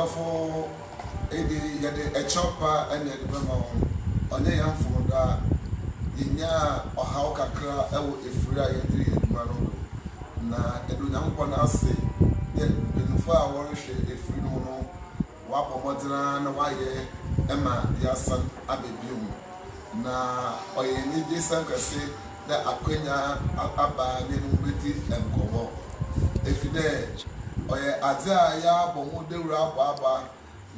Adolfo, a chopper and a memo on a young for Inya or how Kakra, if we are Maro. Na edunyam pona ase ye benufo a worhwe efiri no no wapo modran na waye ema yasan abebium na oye ni disan kase da akwanya aba ne no beti enkowo efide oye adze a ya bomu dewura aba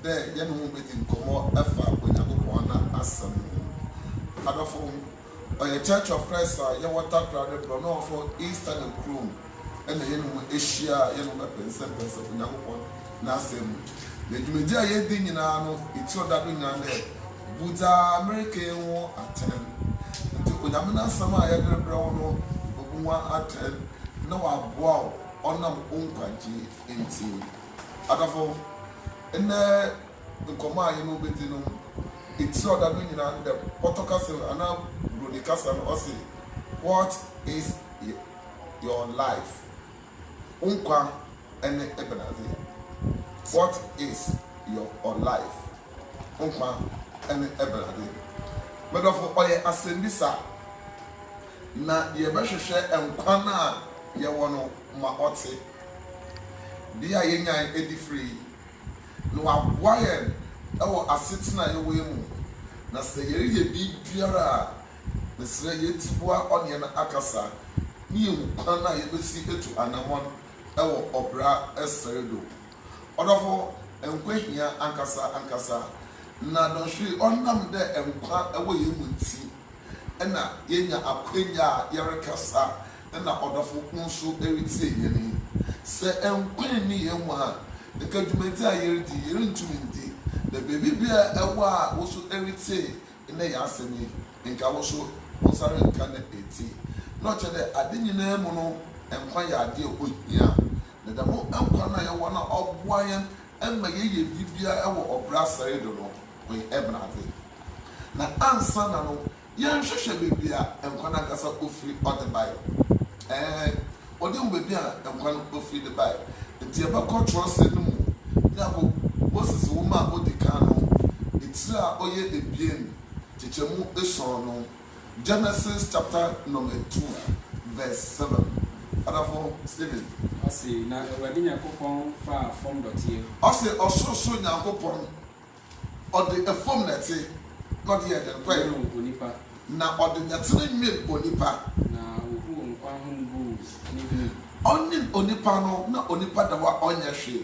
de ye no beti nkomo efa akwanya kokon na asam adofo oye Church of Christ ya water crowd bro no for Eastern and Chrome and the Asia, Pensa, Nassim. The Jumedia Yedin in Ano, it's all that we know there. Buddha American war attend. When I'm not some I ever brown, one attend. No, I wow on them own country in tea. Adafo, and the command, it's all that we know the Potocastle and now Brudicastle or say, what is your life? Unkwa ene ebenazi. What is your life? Unkwa ene ebenazi. Medofo oye asembisa na yebehwehwe enkwa na ye wono ma ote. Bia yenyan edi free. No aboaye ewo asetina ye wemu. Na se yeri ye bibiara na se ye tibua onye na akasa. Ni enkwa na yebesi etu anamon ewo obra eseredo odofo enkwa hia ankasa na donhwe onam de enkwa ewo yemunti ena yenya akwenya yerekasa ena odofo kunso eriti yeni se enkwa ni yenwa ekadwumenti a yeridi yerentumindi de bebi bia ewo a woso eriti ena yasemi nka woso wosare nka na eti no chede adenyina mu no enkwa ya ade ohia na demo enkwa na ye wona oboayen emma ye bibia ewo obra sare do no we ebrave na ansa na no ye nhwehwe bibia enkwa na kasa ofiri ode bayo ode bibia enkwa na ofiri de bayo nti e ba control se no mu ya ko Moses woma odika no itira oye ebien chichemu eson no Genesis chapter number 2 verse 7. Adafo Stephen. Ose na Ewurade Nyankopon fa form dotie. Ose ososo Nyankopon ode efom nete no de eden kwai onipa. Na ode nyatene nwem onipa. Na ohu nkwa ho ngu ni. Onin onipa no na onipa da wa onyehwe.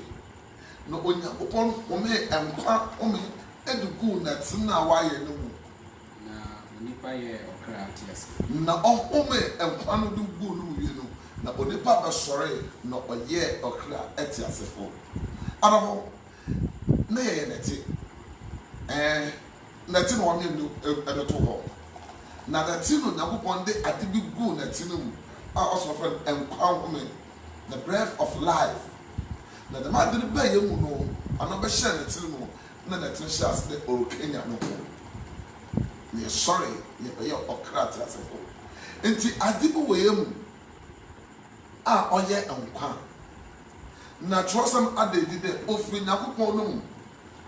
No Onyankopon ome enkwa ome edugu nete na wa ye no mu. Na onipa ye okratias. Na ohome enkwa no dugu no wie no. Na onipa ba sore na oye okra etiasefo arabo na ye neti neti no woni no ebeto ho na neti no Nyankopon de adibi gu neti no mu a also friend enkwa home the breath of life na the man de ba ye mu no ana be share neti no na neti shas de orokenya no ko ye sorry ye be okra etiasefo enti adibi we ye mu a oye enkwa na trosam adedi de ofri Nyankopon no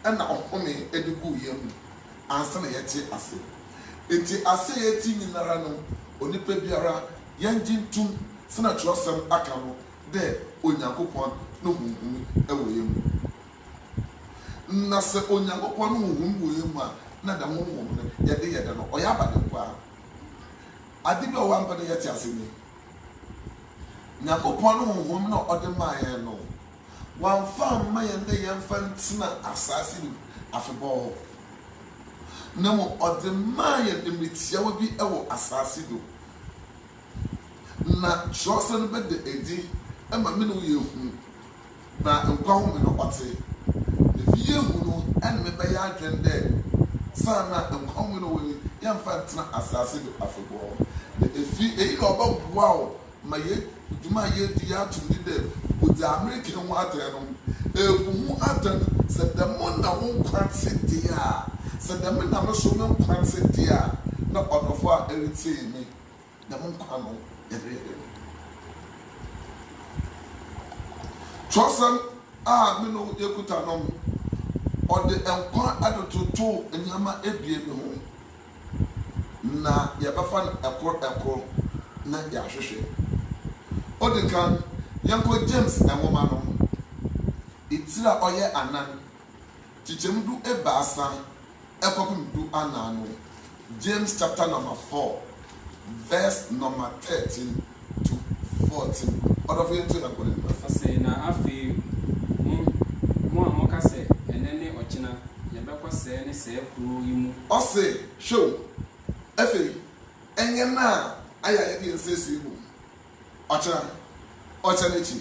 na ohome edigu yam ansa na yete ase enti ase yeti nyinara no onipa biara yanjintum sana trosam aka no de Onyankopon no hunhum ewo yam na se Onyankopon no hunhum wo yam a na da hunhum no yede no oya ba de kwa adibi o wa mpa de yete ase ni Nyankopon no honhom no ode maaye no wan fa ma ye nde ye mfa ntina asase ni afebo na mo ode maaye de metia wo bi ewo asase do na josen be de edi ema me no ye hu na nkwa ho me no ote de vie hu no en me be ya adwende sana nkwa ho me no we ye mfa ntina asase do afebo de efi eyi no ba bua o ma ye duma ye di atumdi de odi American water no ebu adan se de mon na won kwante dia se de mon na so men kwante dia na odofo a eriti ni de mon kwa no everyday chosen a me no yekuta no ɔde nkwa adototo nneɛma ebie bi ho na yɛbɛfa no ɛkoro na yɛahwehwɛ ɔde kan yɛnkɔ James nwoma no etiri a ɔyɛ anan kyikyɛm du ebaasa ɛkɔpem du anan no James chapter number 4 verse number 13 to 14 ɔdɔfo yɛn to ɛkɔ ne ba ɔsɛ na afei mo a moka sɛ ɛnɛ ne ɔkyena yɛbɛkɔ sɛɛ ne sɛɛ kuro yi mu ɔsɛ show afei ɛnyɛ na ayɛ yɛde nsɛsɛ mu ɔkyena n'akyi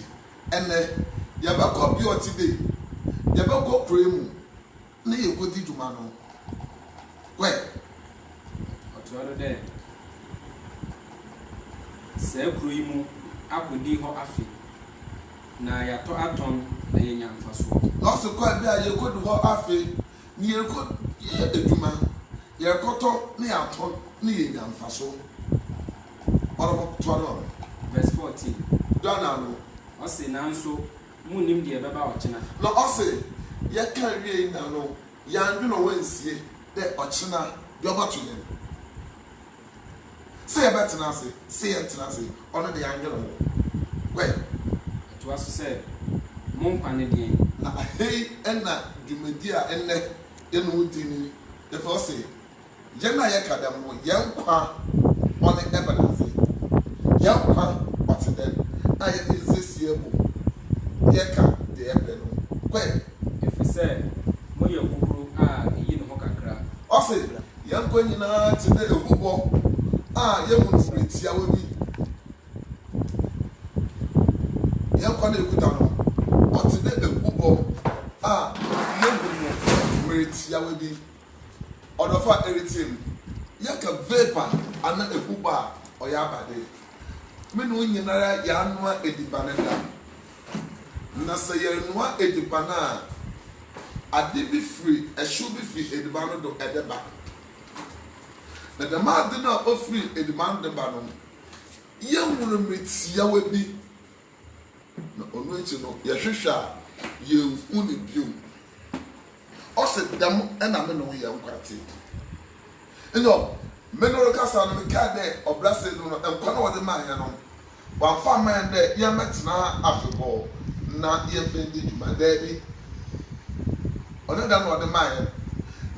ɛnɛ yɛbɛkɔ bi ɔte de yɛbɛkɔ kuro mu na yɛkɔdi dwuma no wɛ ɔtoa do dɛ sɛɛ kuro yi mu akɔdi hɔ afe na yɛatɔ atɔn na yɛnya mfasoɔ na ɔsɛ kɔ bi a yɛkɔdi hɔ afe na yɛkɔ yɛ adwuma yɛkɔtɔ na yɛatɔ na yɛnya mfaso ɔdɔfo toa no verse 14 dɔna no ɔsɛ nanso munnim deɛ ɛbɛba ɔkyena na ɔsɛ yɛka wie na no yɛandwe na wɔnsie dɛ ɔkyena deɛ ɔbɛto yɛn sɛ yɛbɛtena ase sɛ yɛntena ase ɔno de yɛandwe no ho wɛ ɛtoa so sɛ mo nkwa ne deɛn na ahei ɛna dwumadi a ɛnnɛ yɛne wo di ni yɛfɛ ɔsɛ yɛn a yɛka dɛm no yɛn nkwa ɔne ɛbɛda ase yɛn nkwa ɔte dɛm a yɛde nsɛsie mu yɛka deɛ ɛbɛ no wɛ ɛfiri sɛ moyɛ huhuro a ɛyi ne ho kakra ɔsɛ yɛn nkwa nyinaa te dɛ ehubɔ a yɛhu no tiawa bi yɛn nkwa na ekuta no ɔte dɛ ehubɔ a yɛhu no tiawa bi ɔdɔfo a ɛretie mu yɛka vapor ana ehubɔ a ɔyɛ abade me ne wo nyinara yɛanoa edibane da na sɛ yɛnoa edibane a ade bi firi ɛhyew bi firi edibane do ɛde ba na dɛm ade no a ɔfiri edibane de ba no yɛhunu mmetiawa bi na ɔno akyi no yɛhwehwɛ a yɛnhu ne bio ɔsɛ dɛm ɛna me ne wo yɛ nkwate ɛnyɛ menoro kasa no meka dɛ ɔbrase no nkwa na wɔde maa yɛn no wamfa maa yɛn dɛ yɛmɛtena afebɔɔ na yɛmfɛn di dwuma daabi ɔno da na ɔde maa yɛn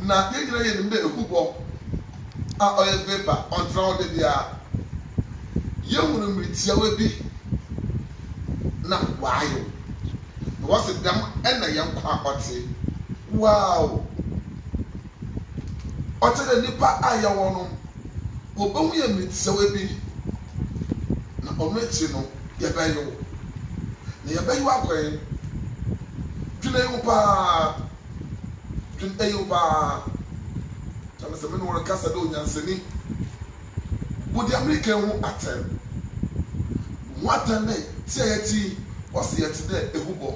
na yɛn nyinaa yɛ nim dɛ ehubɔ a ɔyɛ vapor ɔntena ɔde bia yɛhunu mmetiawa bi na waayo na wɔsi dɛm ɛna yɛn nkwa ɔte waaw ɔte dɛ nipa a yɛwɔ no wɔbɛhu yɛ mmetiawa bi na ɔno akyi no yɛbɛyew na yɛbɛyew akɔɛ dwene yew paa dwene yew paa kyɛnɛ sɛ me ne wɔn kasa dɛ onyansani wodi amerika ho atɛn ho atɛn dɛ ti a yɛti ɔsi yɛti dɛ ehubɔ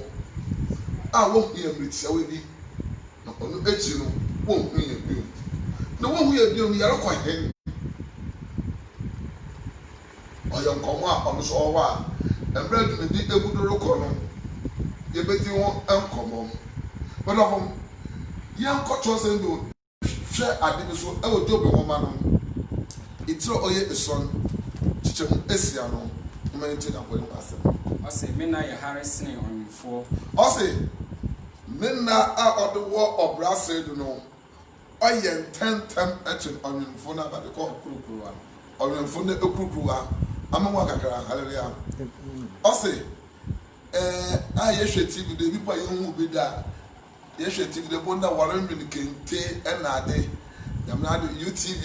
a wɔhu yɛ mmetiawa bi na ɔno akyi no wɔhu yɛ bio na wɔhu yɛ bio no yɛrekɔ hɛn ɔyɛ nkɔmɔ a ɔno nso ɔwɔ a mmerɛ dwumadi egudoro kɔ no yɛbɛdi wɔn nkɔmɔ bɛdɔfo yɛn nkɔtɔ sɛ ndo hwɛ ade bi so ɛwɔ Job nwoma no etire ɔyɛ esɔn kyekyɛmu esia no ɛmɛ ne ti na kɔ ne asɛm ɔsɛ me na yɛ hare sene ɔnwemfoɔ ɔsɛ ne nna a ɔde wɔ ɔbrase do no ɔyɛ ntɛntɛm ɛkyɛn ɔnwemfoɔ no abade kɔ kurukuruwa ɔnwemfoɔ no ekurukuruwa ama mu akakra hallelujah ɔsɛ a yɛhwɛ TV de bi pa yɛhu bi da yɛhwɛ TV de bonda wɔrenwene kente ɛna ade nyamna ade UTV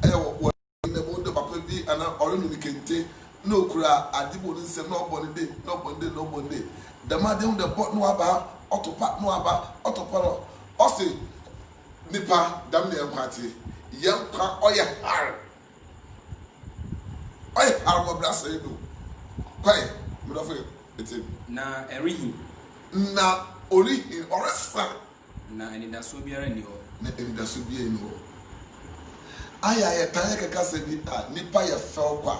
ɛyɛ wɔ ne bonda papa bi ana ɔrenwene kente na okura ade bo ne nsɛm na ɔbɔ ne de na ɔbɔ ne de na ɔbɔ ne de dɛm ade hu de bɔ no aba ɔtopa no aba ɔtopa no ɔsɛ nipa dam ne ɛnkwate yɛn kwa ɔyɛ har wɔ brasa yi do kwae medɔfo eti na ɛrehi na orihi ɔresa na anidasoɔ biara nni hɔ na enidaso bi eni hɔ ayɛ ayɛtan yɛ keka sɛ bi a nipa yɛ fɛw kwa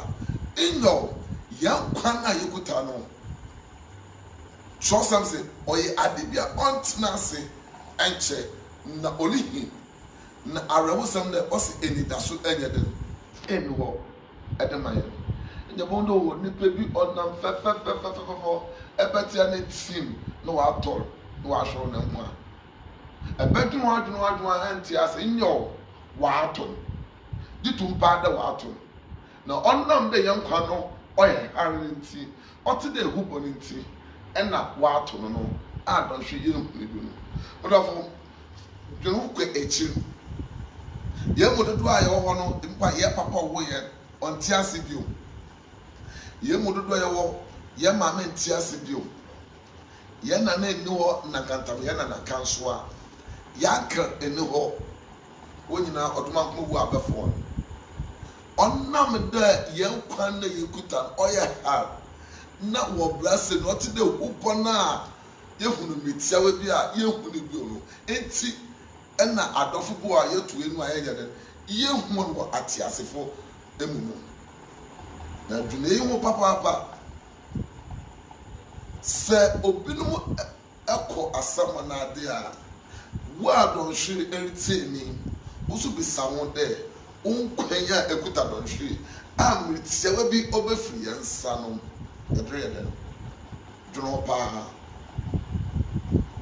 enyɔ yɛn kwan a yɛkuta no trɔsam sɛ ɔyɛ ade bi a ɔntena ase enche na olihi na arawusam na osi enidaso enye den emi ho edemaye nyabondo wo nipa bi onam fefefefefefo ebetia na team no wa atol no wa hwo na ho a ebedu wadwunu anti ase nyo wa atol ditumpa da wa atol na onam de yankwa no oye harinti ote de huboni nti ena wa atol no adon hwe yenu nidu no odafo dwenu kwe echi ye mododo aye wo no mpa ye papa wo ye onti ase bio ye mododo ye wo ye mama nti ase bio ye na na eni ho na kantam ye na kanso a ya ka eni ho wonyina oduma nkomu abefo onnam da ye nkwan na ye kuta oye ha na wo blase no ti de hupo na ye hunu metia we bi a ye hunu bi no enti ena adofo bo a ye tu enu a ye yede ye hunu wo atiasefo emu no na dwene yi ho papa se obinum ekọ asama na ade a wa don hwe erite ni usu bi sawo de unkwanya ekuta don hwe amritia we bi obefri yansa no edre yede dwene pa ha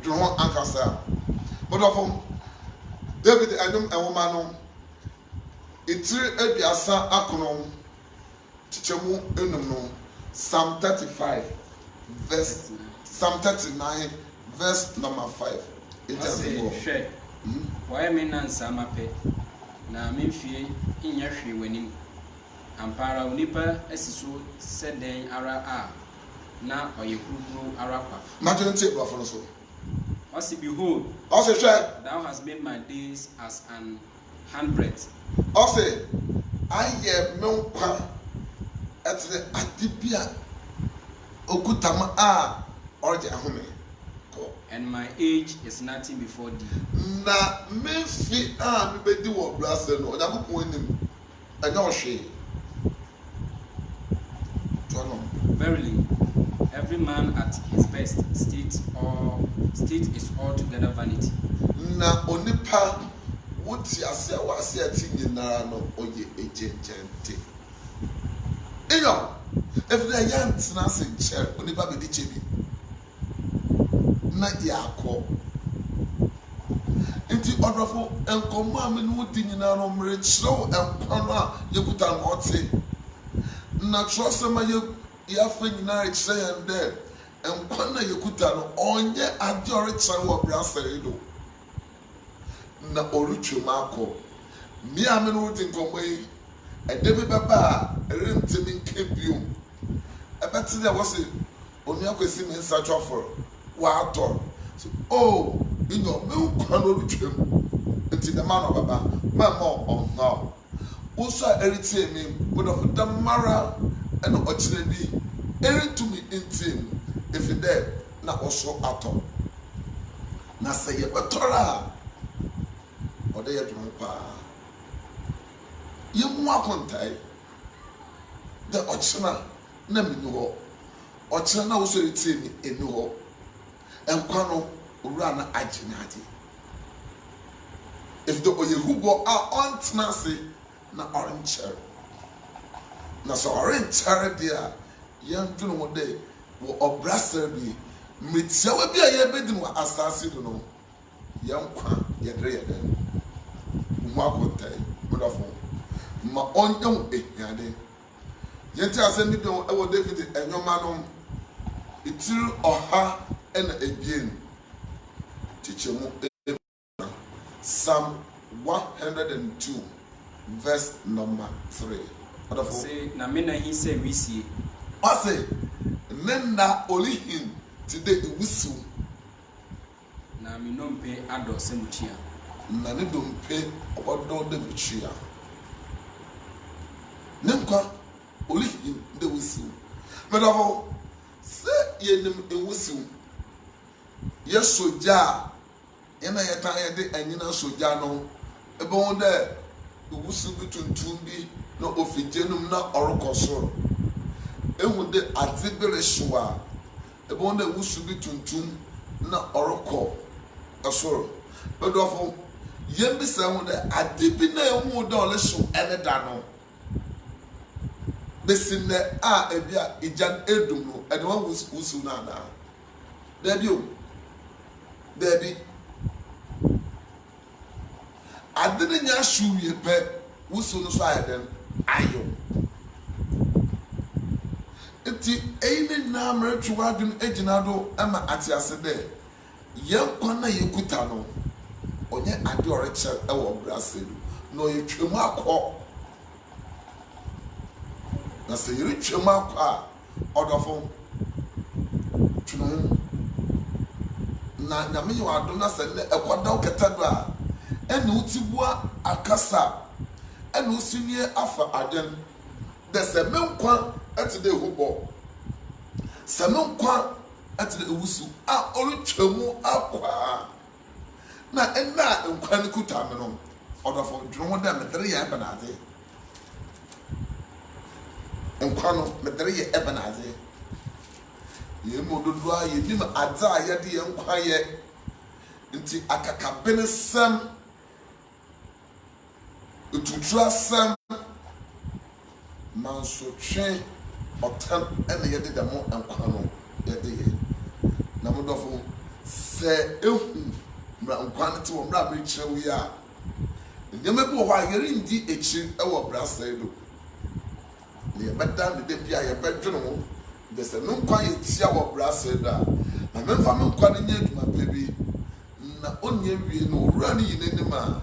dwene ankasa bodofo David anyum enwoma no itiri aduasa akono chichemu enum no Psalm 35 verse Psalm 39 verse number 5 it has been share why me nansa mape na memfie inya hwe wanim ampara onipa asiso seden ara a na oyekuru ara kwa majority of for so also behold also share thou hast made my days as an handbreadth also aye menkwa etre adibia okutama a orje ahome and my age is nothing before thee na memfi a mebedi wo blase no odakopon enim anya ohwe verily every man at his best state is altogether vanity na onipa wuti ase wase ati nyinara no oye ejenjente eyo efda yant na se ncher onipa be di chebi na yakọ nti odrofo enkomo amenu di nyinara no mre chiro enkwano a yekuta no ote na trosema ya fa nyinara chire yende enkwana yekuta no onye adore chire wo brasere do na orutwem akọ mi amenu di nkomo yi edebe baba rentemi nkebio ebeti de wose oni akwesi me nsachofo wa ator so oh inyo me nkwana orutwem enti the man of baba mama on now also eritie me but of the mara and ochiredi eritumi intim if there na also ator na say ye betora ode ye dwon pa ye mu akontai de ochina na menu ho ochina na also eritie me enu ho enkwa no owura na aginade if the oyehubo are on tnase na orange na so orange dia yan dunu mo de wo obrasser bi metia wa bi aye bedin wa asase do no yankwa yedre yeden mo akotai modafo ma onyon ehiade yenti asemi do e wo David enyoma no itir oha ena ebien tichemu Psalm 102 verse number 3 odafo say na me na he say we see ase nenda olihin today ewusu na me nompe ado semutia na ne dompe obodo de muchia nemka olihin de wusu medafo se yenim ewusu ye soja yana yeta yede anyina soja no ebe won de ewusu bi tuntum bi no ofijenum na orokosoro ehu de atibere shwa ebe won de ewusu bi tuntum na oroko asoro but of yen be sound at the bina mu dollar show and a dano. The sinner are a Ijan Edum and one was Usunana. There you, Debbie. I didn't shoe ye pet Usun side then. Ayo. Iti ain't na mrechuwa dun ejinado ama atiase de. Yen kwana yekuta no. Onye ade oreche ewo Brazil. No yetwemu akọ. Na se yiri twemu akọ a odofo. Twenu. Na nyame yo adom na se ne ekoda oketado a ene utibua akasa. Ene usinie afa aden. De se menkwa ati de hubo. Se menkwa ati de ewusu a orutwemu akwa. Na enna nkwa ne kuta me no. Odofo dwon da medere ya ebenade. Nkwa no medere ya ebenade. Ye mododo a ye nim adza a ye de ye nkwa ye. Nti akaka benesem ututua sem manso twen otan ene ye de demo nkwa no ye de ye. Na modofo se ehu mra nkwa ne te wo mra be kirewu ya. Nyama bi wo ha yeri ndi echi ewo Brazil do. Ne beda ne de bia ye bedwene ho. De se no nkwa ye tia wo Brazil da. Na memfa me nkwa ne nya adwuma pebi. Na onye wie no owura ne yinenim a.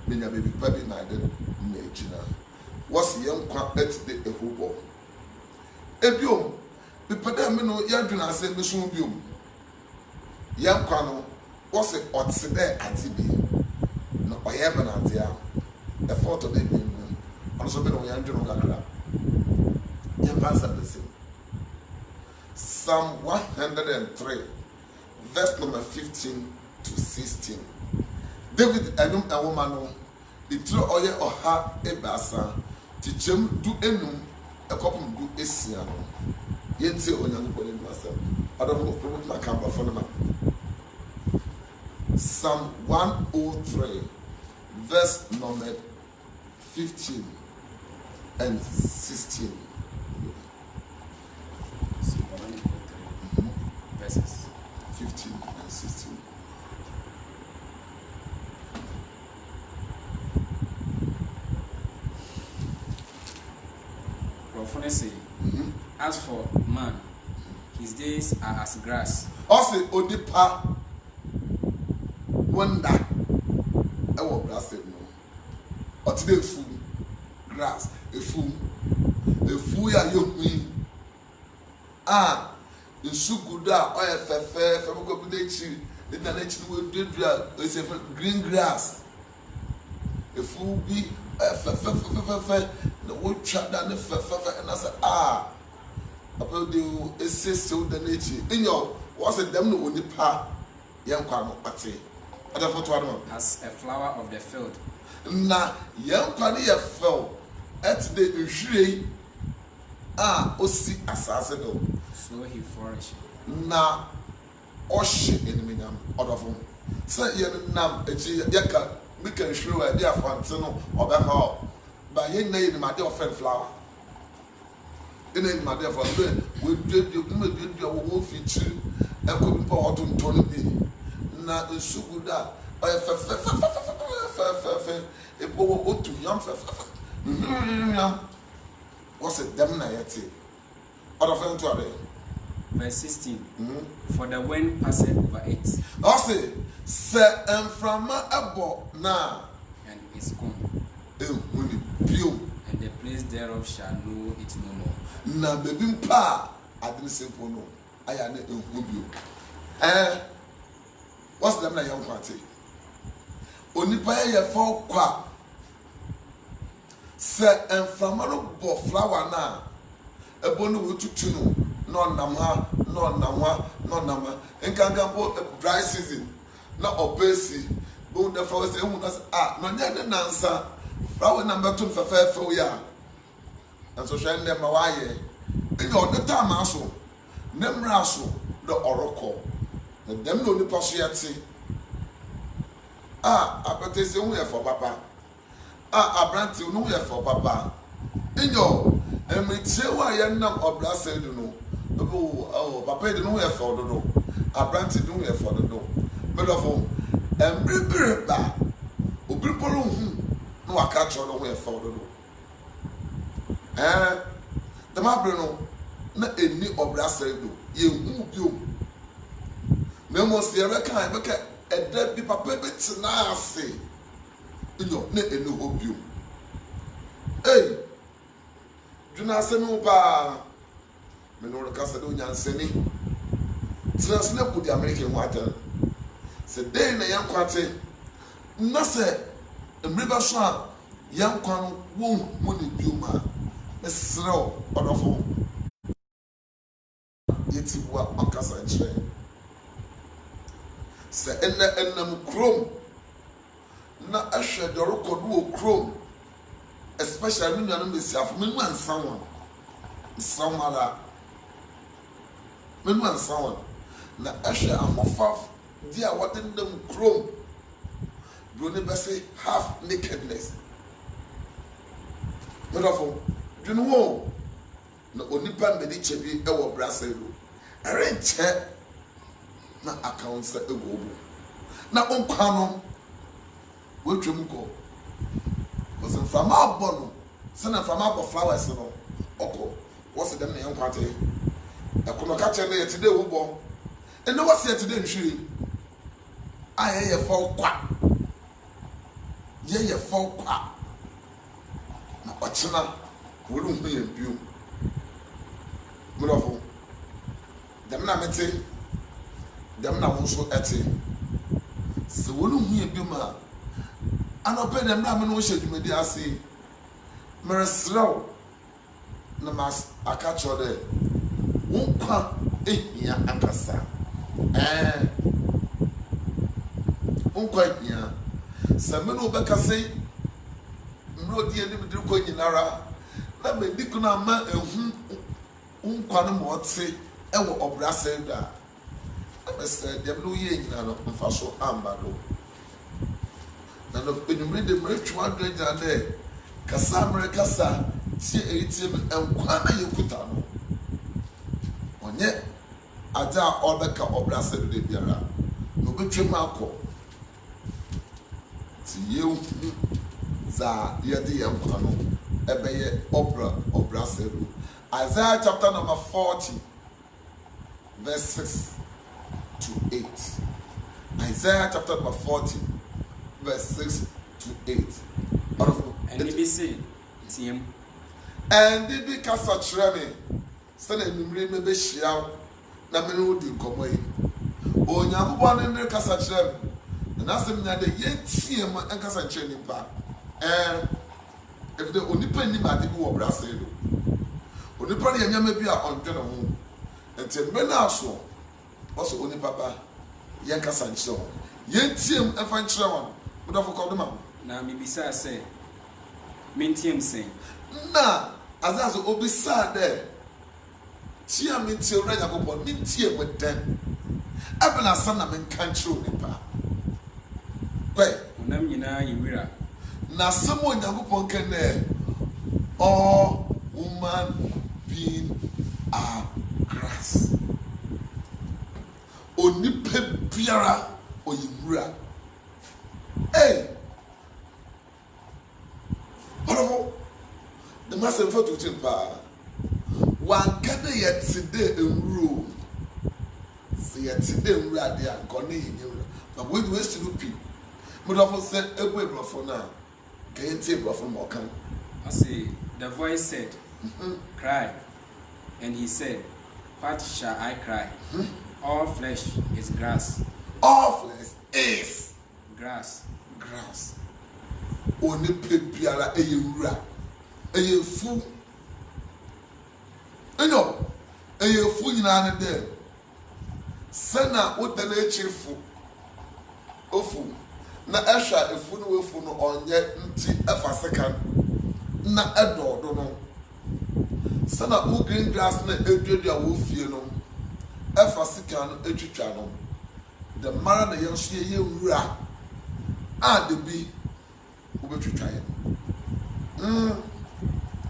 Menya baby pabi na de na echina. Wasi ye nkwa etde ehubo. Ebiom bipeda me no ya dwuna ase me so biom. Ye nkwa no wasi otsede atibi. No oye benade a. E photo de bi no. Ono so be no ya ndwuna kakra. Ye pansa bese. Psalm 103 verse number 15 to 16. David enum a woman no itro oye oha ebasa tichem du enum ekopum du esia no yente onyankopon ni asem adom problem na kamba for na Psalm 103 verse number 15 and 16. Verses 15 and 16. Prophecy. As for man, his days are as grass. Also, Odipa wonder. I will grass it no. Or today, food, grass, a fool ya young. Ah, the suguda or a fair from Gobinechi, the nature will do is a green grass. A fool be a fair, the wood chat down the fair, and I said, ah, about the assist to the nature. In your was it them no only pa, young Kwano, Pate. Other photo as a flower of the field. Na young Kwani fell at the usually. Ah, osi asase do. So he flourished. Na oshi eniminyam odofo. Say ye nam echi yaka we can show e dia fante no obeha. Ba ye na ye ma de ofen flower. Ina ye ma de for we do wo fichi e ko bi po odun ton bi. Na nsuguda fe e bo otu yam fe. What's it? Them na yeti. Other friend to other. Verse 16. For the wind passed over it. Also, se enframa ebo na. And is gone. And the place thereof shall know it no more. Na baby pa. I didn't say no. I am a bio. What's them na young party? Onipa ye for kwa. Se enframaro bo flower na ebo no wotutu no nam ha no nam enkankan bo dry season na obesi bo the flower say hu na no nya ne nansa flower number 2 fefe ya and so hwe ndem ma waye enye on the time aso nemra so the oroko na dem no nipa so yete apɛtɛsɛ hu yɛ fɔ papa aberante no hu yɛ fɔ papa enyo emiritie wa yɛ nam ɔbra sɛ do no papa yi de no hu yɛ fɔ dodo aberante no hu yɛ fɔ dodo medɔfo emiri ba obi pɔrɔ hu no waka kyerɛ no hu yɛ fɔ dodo dɛm abere no na eni ɔbra sɛ do yɛ hu bio na mo si yɛbɛka ɛdɛ bi papa bi tena ase enyo na eni hɔ bio dwena ase mi paa me no rekasa de onyansani tena se na kudi America ho atan se dey na yan kwate na se mriba so a yan kwa no wo hu ne bio ma esrew odofo yeti bua akasa nche se enam krom na ahwe de record wo krom especially me nuanom besiafo me nu ansanwa nsanwara me nu ansanwa na ahwe amofa di a wode ndam krom bro ne bese half nakedness me dofo dwene wo na onipa mbedi chebi e wo braselo erenche na accounts egobo na onkwa no wotwem ko was in fama bono sana fama bo flowers no oko what's them na yankwate e kono ka che na yetide wo bo e no what's yetide nhwiri aye ye fo kwa ye fo kwa na ochina wolu hu ye bio murofo dem na mete dem na wonso ete se wolu hu ye bio ma anope dem na me no hye dwumadi ase meresraw na mas akacho de wonkwa ehia akasa wonkwa ehia se me no bekase mrodi ani bidir ko nyinara na me dikuna ma ehu wonkwa no mote ewo obrase da amese dem no ye nyina no mfa so amba do na no enumre de mretwa adwanja de kasa mrekasa tie eritie enkwa na yekuta no onye aja obeka obrase de biara no betwem akọ ti yewu za yede yenkwa no ebeye obrase do Isaiah chapter number 40 verse 6 to 8. Isaiah chapter number 40 verse 6 to 8. And he be say, Tim. And they be cast a treme. Send a memory may be shiao. Na me no di komo yi. O nyankopon ne kasa treme. Na asem nya de yetiem en kasa treme nipa. If the onipa ni ma de bi wo brase do. Onipa ne nyama bi a ondwe no ho. Enti me na aso. Also onipa ba yen kasa nchire ho. Yetiem efa nchire ho. Udafo kodoma. Na me bisa say mentiem say. Na azazo obisa de. Tia mintie ura yakopon mintie weden. Abena sam na men kanchiro nipa. Kwe Unam nyina yiwira. Na samo yakopon kene all woman being are grass. Onipe biara oyiwura. Hey. Horrible. The master photo timpa. One gather yet today in room. See yet today in Radia and Connie. But we waste to do people. But often said a way for now. Can't take from Mokan. I say, the voice said, cry. And he said, what shall I cry? All flesh is grass. All flesh is grass. Grass. Only pipiara a yura. A fool. Enyo, eye fu nyina ne de. Sana wodana echifu. Ofu. Na ehwa efu no wefu no onye nti efa second. Na edodo no. Sana u green grass na edwedua wo fie no. Efa second no etwitwa no. The mara na yenso ye wura. de bi wobɛtwitwa yɛ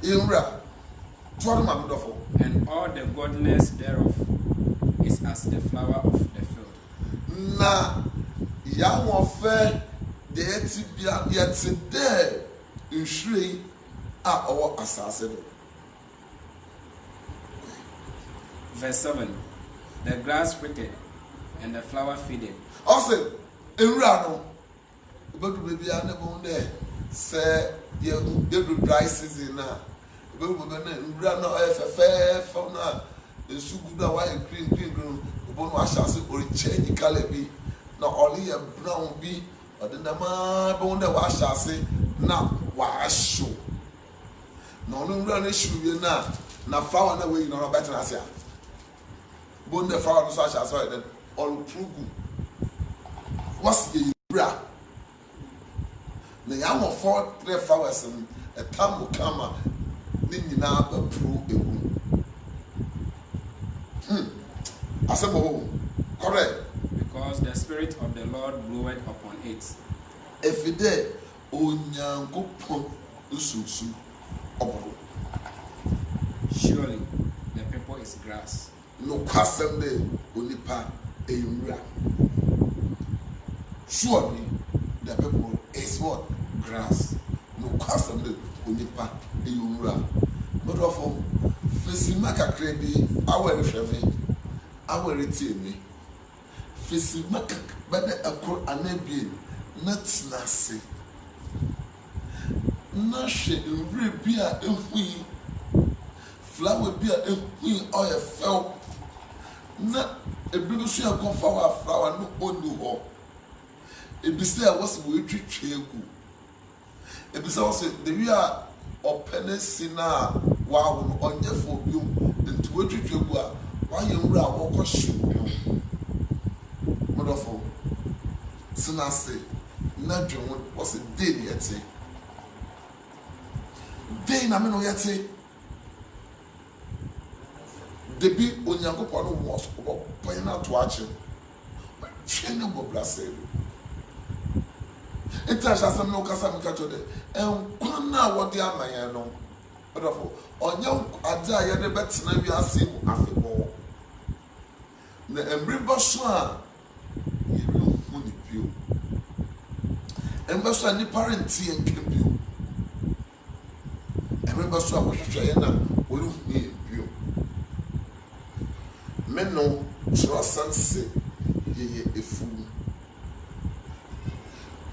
yɛnwura toa no ma medɔfo. And all the godliness thereof is as the flower of the field. Na yɛahoɔfɛ deɛ yɛte bia yɛte dɛ nhwiren a ɔwɔ asase do. Verse 7. The grass withered and the flower faded. Ɔsɛ nwura no wobɛdu baabi a ne bɛhu dɛ sɛ yɛdu dry season na wobɛhu baabi na nwura no ɔyɛ fɛfɛɛfɛ no a nsu gu do a wayɛ green no wobɛhu no ahyɛ ase ɔrechange colour bi na ɔreyɛ brown bi ɔde nneɛma bɛhu dɛ wahyɛ ase na wahyew na ɔno nwura no hyew wie na flower na wɔyi na ɔbɛtena ase a bɛhu dɛ flower no so ahyɛ ase ɔyɛ dɛ ɔreturu gu wɔsi yɛ nwura na yɛahoɔfɔ three flowers no ɛtam wɔ kama ne nyinaa bɛpuro ewu asɛm wɔ hɔ correct. Because the spirit of the Lord bloweth upon it. Efi dɛ onyankopɔn nsusu ɔbɔdo. Surely the people is grass. No kwasɛm dɛ onipa ɛyɛ nwura. Surely the people is what? Grass. No kwasɛm dɛ onipa ɛyɛ nwura. Mɔdɔfo fesima kakra bi awɔ ɛrehwɛ me awɔ ɛretie me. Fesima bɛdɛ ɛkoro anabie na tena ase na hwɛ nwura bi a ehui flower bi a ehui ɔyɛ fɛw na ebi nso yɛ kɔ flower no ɔni hɔ ebi sɛ wɔsi wɔatwitwa egu ebi sɛ wɔsi dewi a ɔpɛ ne si na wawo no ɔnyɛ fɔ biom nti wɔatwitwa egu a wayɛ nwura a wɔkɔ hyew biom mɔdɔfo tena ase na dwe ho wɔsi dee ne yɛte dee na me no yɛte debi onyankopɔn no wɔ so ɔbɛpɔn na ato akyɛ twɛ ne bɔ brase do nti ahyɛ asɛm na ɔkasa mi ka kyerɛ dɛ nkwa na wɔde ama yɛn no mɔdɔfo ɔnyɛ ade a yɛde bɛtena wiase mu afebɔɔ na mmiri bɔ so a yɛrehu ne bio mmiri bɔ so a nipa renti yɛn twɛ bio mmiri bɔ so a wɔhwehwɛ yɛn na wɔrehu yɛn bio meno kyerɛ sanse yɛyɛ efu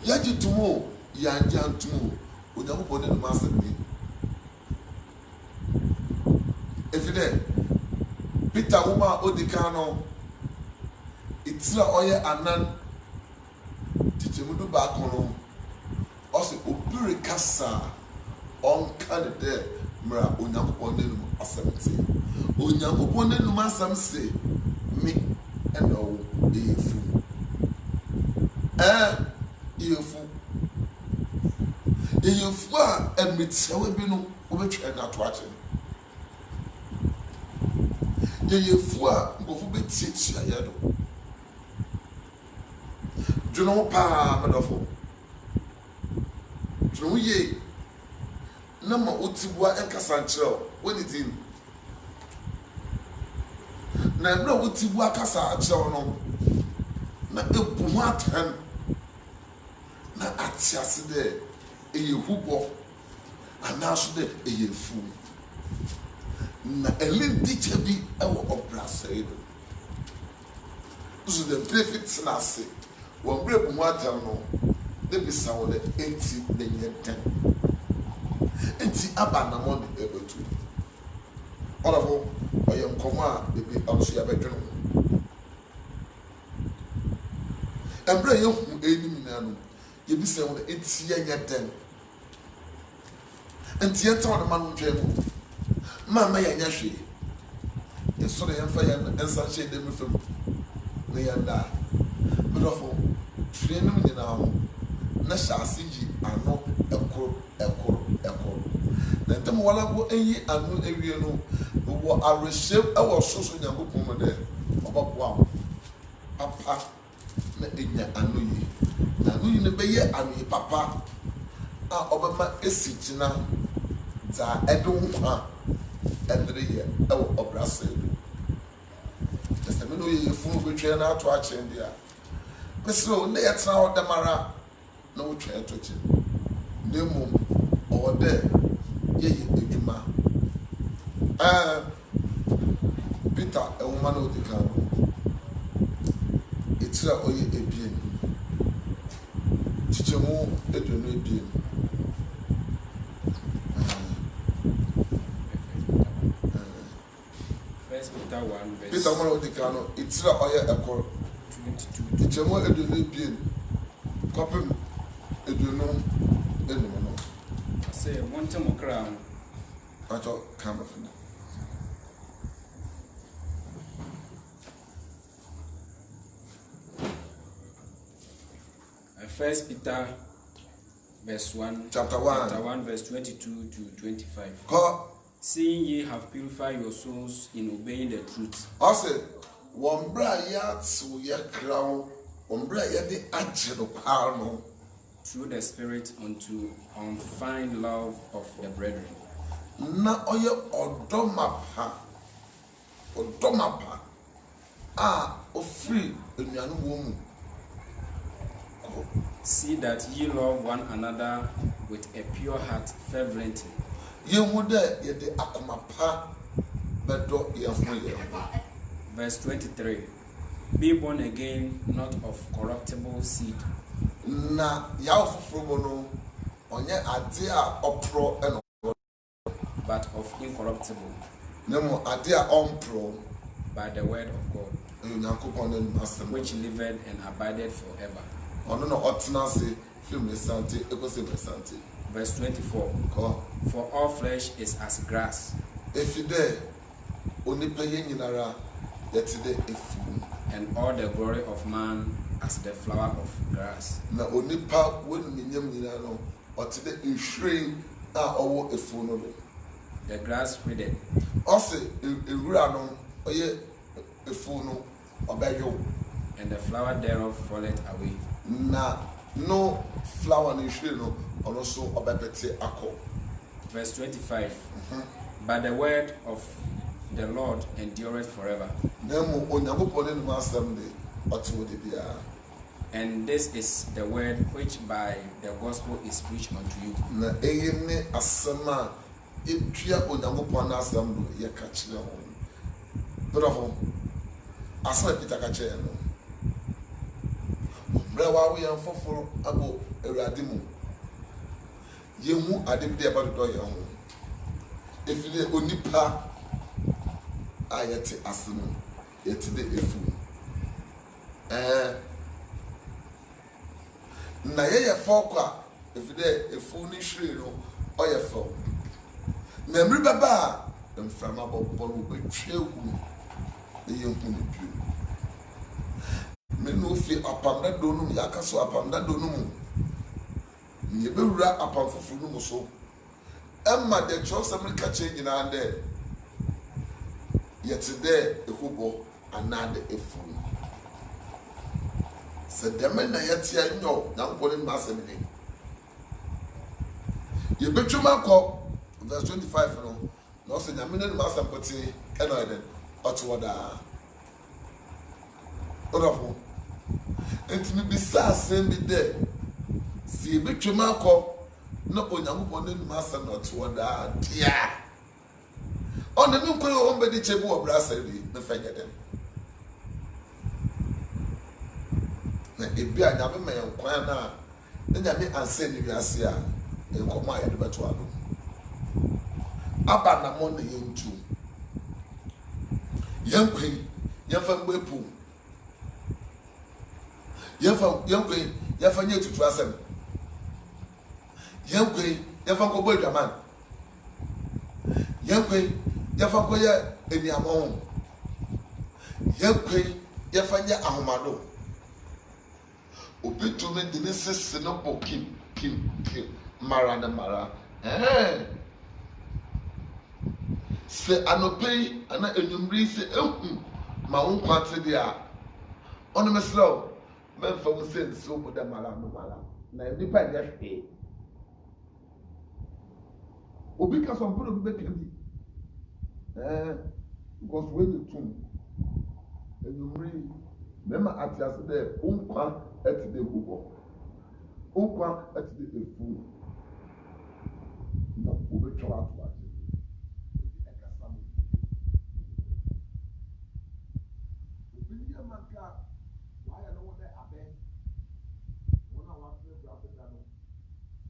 yɛgye tom o yɛagye antom o onyankopɔn ne nom asɛm bi efi dɛ Peter nwoma a odi kan no etiri a ɔyɛ anan tikyɛmu du baako no ɔsɛ obi rekasa ɔnka ne dɛ mmara onyankopɔn ne nom asɛm te onyankopɔn ne nom asɛm se me ɛna ɔwɔ eyefu eyefu a ɛmitiawa bi no wɔbɛtwa na ato akyɛ eyefu a nkɔfo bɛtiatia yɛ do dwene ho paa mɛdɔfo dwene ho yie na ma oti bua ɛnkasa nkyerɛw wɔne din na ɛbrɛ a woti bua kasa akyerɛw no na ebu ho atɛn na ate ase dɛ ɛyɛ hubɔ anaaso dɛ ɛyɛ fu na ɛlɛndikyɛ bi ɛwɔ ɔbrasɛe do nso dɛ David tena ase wɔn brɛ bu ho atɛn no ne bisa wɔ dɛ enti na nyɛ dɛn enti aba namɔ ne ɛbɛtu ɔdɔfo ɔyɛ nkɔmɔ a bebree ɔnso yɛbɛdwene ho mbrɛ yɛhu ɛnim nyinaa no yɛbisa wɔn enti yɛnyɛ dɛn enti yɛnta wɔn ma no ntwɛn mu mama yɛnyɛ hwee yɛsɔrɔ yɛmfa yɛn nsa nhyɛ dɛm fam na yɛnda mɛdɔfo twerɛ nom nyinaa ho na hyɛ ase yi ano ɛkoro na ntɛm wɔlabo ɛyi ano awie no wɔ awerɛhyɛm ɛwɔ soso nyankopɔn mu dɛ ɔbɛboa wo apa na ɛnya ano yi na no yine beye ami papa a obema esigyina za edo nkwa edre ye ewo obrasa edo testament no ye funu betwe na ato ache ndia mesro ne yetra odamara na wotwe etoche nemu ode ye edwuma Peter a woman of the camp. It's a oye ebien. Chichemo edwenu ebien. First Peter 1 verse Peter woman of the camp. It's a oye ekor. 22. Chichemo edwenu ebien. Kopem edwenu enimo. I say one time crown. Acho camp of it. First Peter verse 1 Chapter 1. Chapter 1 verse 22 to 25. Ko Seeing ye have purified your souls in obeying the truth. ase wombra ya tsu ye crown wombra ya de agero kwano Through the Spirit unto unfeigned love of the brethren. na oye odomapa a ofri enuanu wo mu. See that ye love one another with a pure heart fervently. Verse 23. Be born again, not of corruptible seed, but of incorruptible, by the word of God, which liveth and abideth forever. Verse 24. For all flesh is as grass, and all the glory of man as the flower of grass. The grass withered, and the flower thereof falleth away. No flower ni shire no ono so obepete akọ. Verse 25. But the word of the Lord endureth forever. Nemu Onyankopon ni masam de otu de bia. And this is the word which by the gospel is preached unto you. Na eye ne asema etwa Onyankopon asam do ye ka kire ho. Bravo. Asa Peter ka kire no. Brewa we yan foforo abo Awurade mu. Yehu adem de about do ye ho. Efile onipa ayete asenu yete de efu. Na ye fokwa efide efu ni hwire no oye fo. Na mri baba mframa bobolo betwewu ne yehu ne bio. Menu fi apamda donum yakaso apamda donum ye bewura apam foforo no so emma de chosam ka che nyina ande yete de ehubo anade efu se dem na yete anyo na nkole masem ni ye betwuma ko verse 25 no se nyamene no masem poti eno eden otoda orafo entimi bisa asem bi de si betwuma ko no Onyankopon no masem no otoda dia on the new koyo on be di chebu obrasari me fanya dem na ebia nyame me yankwan na nyame anse ni wiase a enkomo a yede beto ado aba na mo na yentu yankwi yafa mbepu yankwi yafa nyetutu asem yankwi yafa ko bodwaman yankwi yafa ko ya eniamo yankwi yafa nya ahomado obitumi de ne sese no bokim kim mara na mara se anopei ana enyumri se ehu ma won kwate dia ono meslo men fa wo sen so mu da mala no mala na nipa nya hwe obi ka so mporo bi beka bi because when you tune and you read mema atiase de unkwa eti de gugo unkwa eti de efu na obi twa ato ati e ka samu obi ni amaka why no one abe one of our favorite Africa no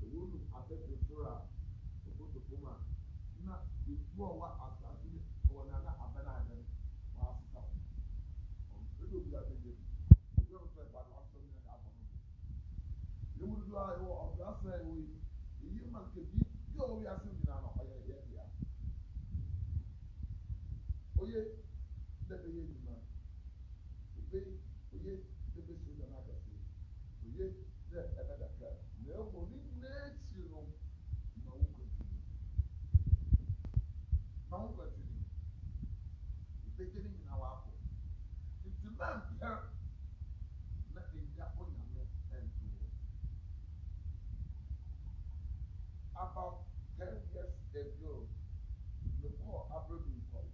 the one abe flora to puma na before wa asasi or na abana na wa asasa do bi ade de you know say bad one something that happen you would do I of that say we you man ke bi yo we asu ni na no oye ye ya oye de be ye ni na oye de be so na ga si oye de e be da ka na mo ni next you know na wo ko na wo ko ti be getting in our apple it's a man here na eja onyame ento about 10 years ago the poor Abraham called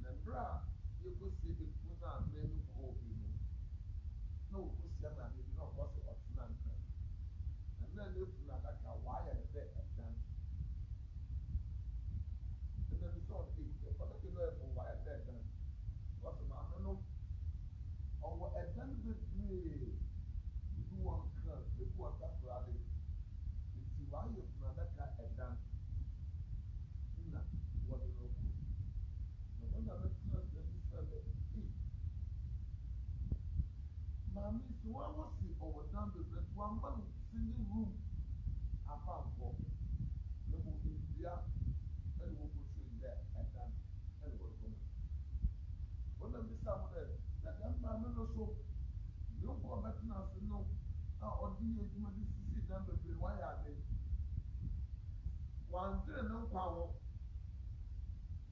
Nembra you could see the food and men who call you no could see a man you know what's the option and then if not like a wire there and then we saw the but you know for wire there then what's the man no or a then the do one curl the poor that rally it's why you not like a dan na what the no when I met you at the Mammy, so I was over down the bed, one man singing room. I found for the movie India and we put you in there and then and what going on. When I miss out there, that man also don't go back now, so no. Or do you see down the bed? Why are they? One day, no power.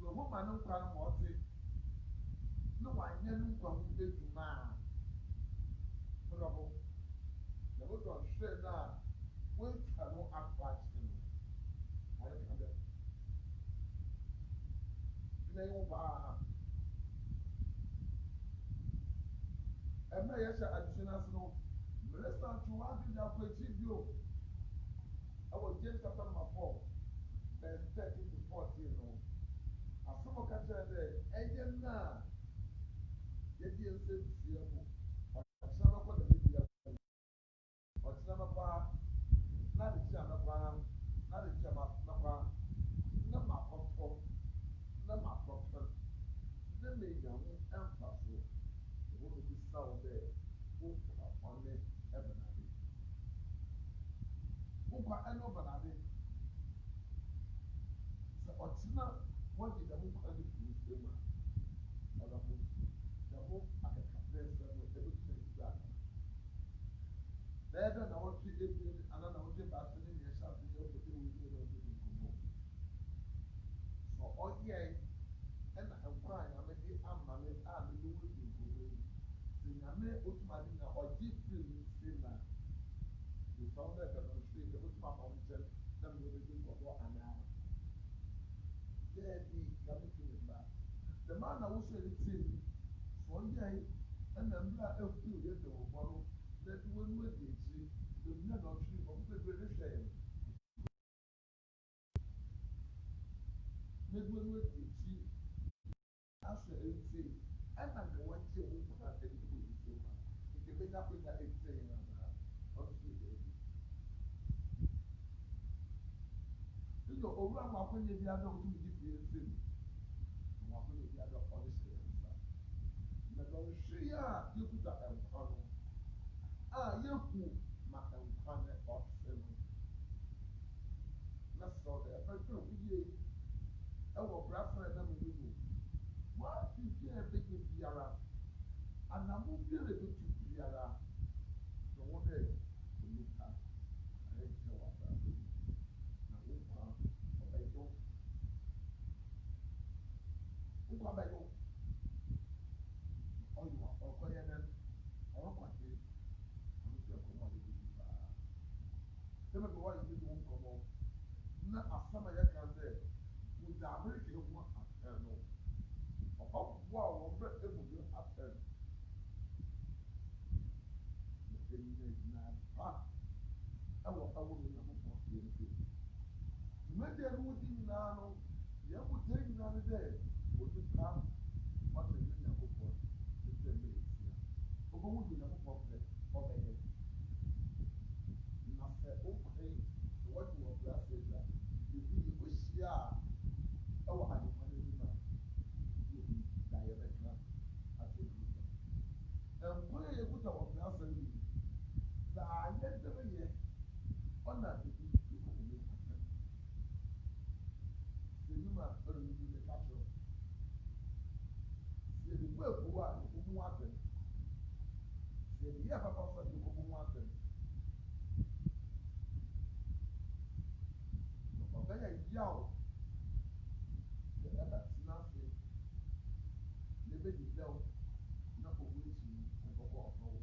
The woman no power, what it? No, I never come to man. The book on straight now, we cannot approach him. I don't know. You know, and may I say, additional snow. Let's start to ask you to achieve you. I was James chapter number 4, verse 13 to 14. As some of catch there, and now, you didn't say, not the channel, not the channel, not my comfort, not my comfort. Then they young emphasis. The woman be sound there, who on it, Ebenadi. Who can know Benadi? So, Otina, what did the moon call it to the man? The moon at the cafe, everything is that. There don't know what you did, and I don't know what you're about to do. You're shouting, you're doing it. So, oh, yeah, and I'm crying. I'm a day, I'm doing it. I may ultimately now, or deep feeling, say that the founder of the street, the ultimate mountain, them will be for an hour. There be coming to the back. The man I was saying, one day, and I'm not a few years ago, that when we did see the men of tree of the British shame. Maybe when we did see, after 18, and I'm the one who had any food. If you make up with that, it's saying, you know, over my when you are not to be different. When you are not honest, but on Shia, you put that on. You who my uncommon or seven. That's all there. But we our brother and I'm with you. What is there big in Piara? And I'm moving a bit to Piara. The one day to look at. I didn't know what that is. Now, who come? I don't. Who come? I don't. Oh, you are all Tẹ́lẹ̀ bí wọ́n yìí ní wọn kọ̀ mọ́ na asam a yɛka dɛ wòdà Amerika ehu atɛn no ɔbɛboa a wɔn bɛ ehu bi atɛn na egyina ba ɛwɔ ne nyamopɔn yɛn ti dwumadie no wodi nyinaa no yɛn mo tɛ nyinaa no dɛ onipa ɔtɛ ne nyamopɔn ɛtɛ ne esia ɔbɛhu de nyamopɔn pɛ ɔbɛyɛ na sɛ ɔkɔɛ wɔde wɔ bra sɛ gya ebi yi ohyia a ɛwɔ adekwa n'anim a ebi da yɛbɛka akyɛ ebi ba nkwa yɛ yɛkuta wɔ bra sɛ yi saa yɛdɛm yɛ ɔna ebi ekɔ wɔn mu atɛm enim a ɔna ebi ne ka kyerɛ sɛ ebi kɔ ebu a ekɔ mu atɛm sɛ ebi yɛ papa sɔ ekɔ mu atɛm. Ọ̀bẹ́yẹ yíyá o, ṣe ẹ̀bẹ̀ tìǹà ṣe lébè dìbẹ́ o, ní owó èjì ọ̀gbọ̀gbọ̀ ọ̀gbọ̀ o.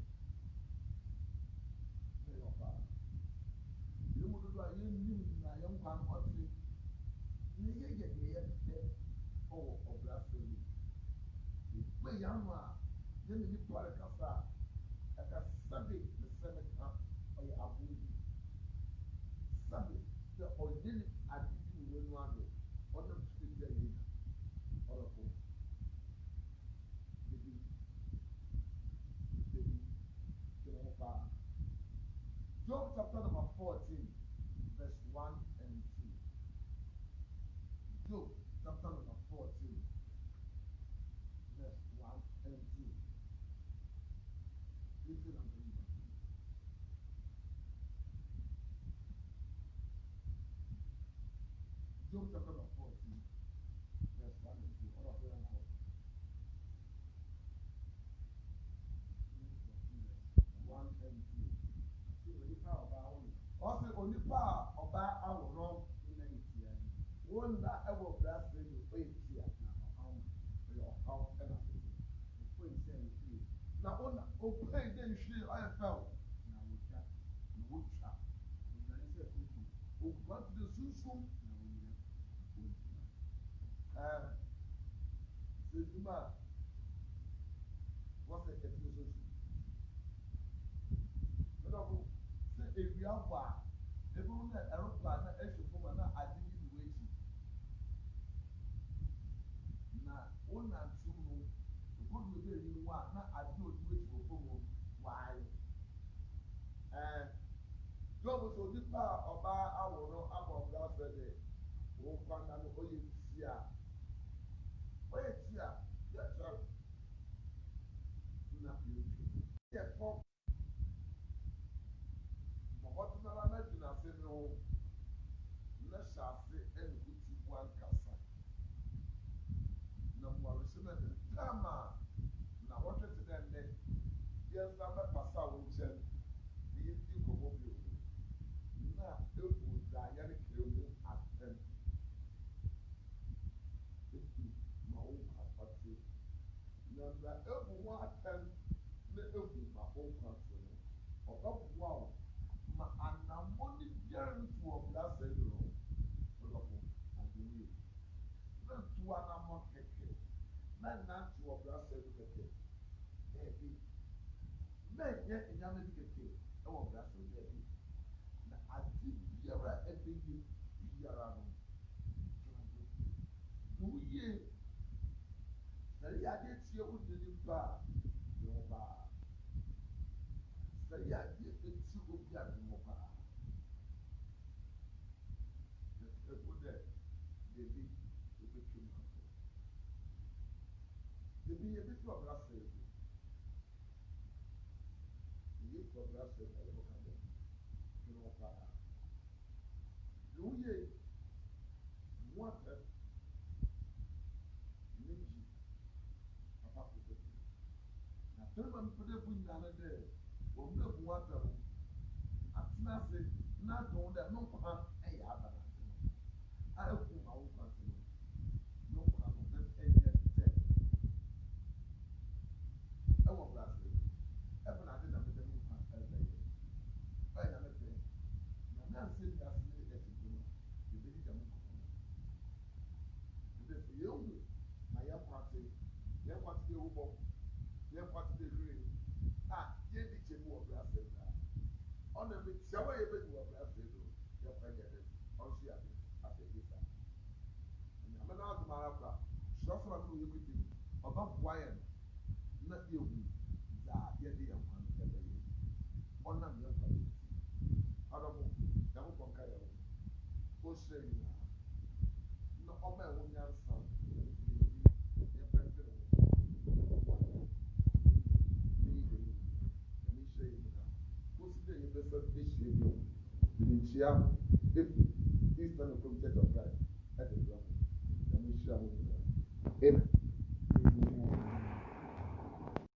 Ṣé ọ̀pá? Ìlú mu dodo a yẹn ní ìlú a yẹn nkwa ọ̀tí, ní yẹ yẹ yẹ tẹ ọwọ́ ọ̀bẹ̀rẹ̀ afẹ́lẹ̀. Ìpè yẹn nù a, yẹn ní nípa rẹ̀ kásá, ẹ̀ka sábẹ̀ ní sẹ́mi kan ọ̀yẹ̀ àbúrò yìí. Sábẹ̀ sẹ ọ̀yẹ́ ní adidi ìwé nù adò, ọ̀nà tó ti yẹ yẹn ọ̀rọ̀ fún. Bébí kí wọ́n pa. Job chapter number 14, verse 1 and 2. Job chapter number 14, verse 1 and 2. Listen and read. Job chapter number 14, verse 1 and 2. All of them call. 1 and 2. Ọsẹ onipa a ọba awòrán wọn na ẹwọ brasịrị ní ọyẹ tia ọyẹ ọhaw ẹna na ọna ọpẹ ẹdẹ nhwere ọyẹ fẹw na wotwa òkùnfà tó de sunsun sèdúmà wọ́n sẹ ẹtí ní sunsun lọ́dọ̀kọ̀ sẹ ewia bọ̀ a ebi wọn na ẹrọpla na ẹhwẹ fún wọn na adi ní ìwé ekyi na wọn na ntúm no ògbódò ebi ẹni mu a na adi òdi ekyi wọ fún wọn wáyé Job sọ nípa ọba àwòrán abọ ọgbà fẹdẹ wọn kọ anda no ọyẹ tia yẹ kyerɛ na yẹ fọ ɔtúnara náà gyina ase ne ho na hyɛ ase ɛna oti bu ankasa na mmuarehyɛ na de taama na wɔtwe te dɛ nnɛ yɛn nsa bɛpasa wɔn nkyɛn na yɛn di nkɔmɔ bi o na ebu dza yɛre kere mu atɛm etu ma wɔn akɔte na nza ebu wɔn atɛm na ebu ma wɔn akɔte no ɔbɛboa o. Ma anamoni biara ntu ọbụla sẹ́yìn lọ ọlọ́pọ̀ àdúgbò náà tu anamọ kẹ̀kẹ́ náà nàntú ọbụla sẹ́yìn kẹ̀kẹ́ ẹ̀ẹ́dì náà nyẹ ẹ̀nyámẹ́ni kẹ̀kẹ́ ẹ̀wọ̀ ọbụla sẹ́yìn ẹ̀ẹ́dì na adi biara ẹ̀bẹ̀ yẹ biara no wúyẹ sẹ́yìn adé tiẹ̀ wọ́n di nípa yọ̀ ọba. Sẹ́yìn adé etí obi àdúgbò paa. Ẹ̀kú dẹ̀ bèbí ebi tó mu àpò. Bèbí ebi tó ọ̀bùrà sẹ́yìn. Èyí tó ọ̀bùrà sẹ́yìn ẹ̀yẹ bọ̀ kàdé tó mu paa. Lóye mú àtẹ méjì papa kò tẹ̀. Nà tẹ́lẹ̀ bá mi pẹ́ dẹ́ bu nyina dẹ́. Wọ́n bẹ bu wata o atena ase n'adùn dẹ n'nkwa ẹyẹ abala a eku awo kwasi no n'nkwa no bẹ ẹyẹ tẹ ẹwọ brase ẹbí na adi na bẹ dẹ n'nkwa ẹbẹ yẹ ẹyẹ na bẹ tẹ na me tia wa ye be du wa bra fe do ya fa ya de on si ade afi isa na me na aduma ara bra so so na ye kuti oba boyen na ye hu za ye de ya kwan ke be ye ona me kwa adamu na mo kon ka ya o se ni na ọba ẹ̀wọ̀n ní ansa yẹ bẹ́ẹ̀ tẹ̀lé wọn ní ìdèmí ẹ̀mí ṣe yìí nìkan kó sì dé yẹn bẹ́ẹ̀ sọ bí ṣe bí o bìrì nkyia efi Eastern Church of Christ ẹ̀ dẹ̀ bí wọn ẹ̀mí ṣe àwọn nìkan amen.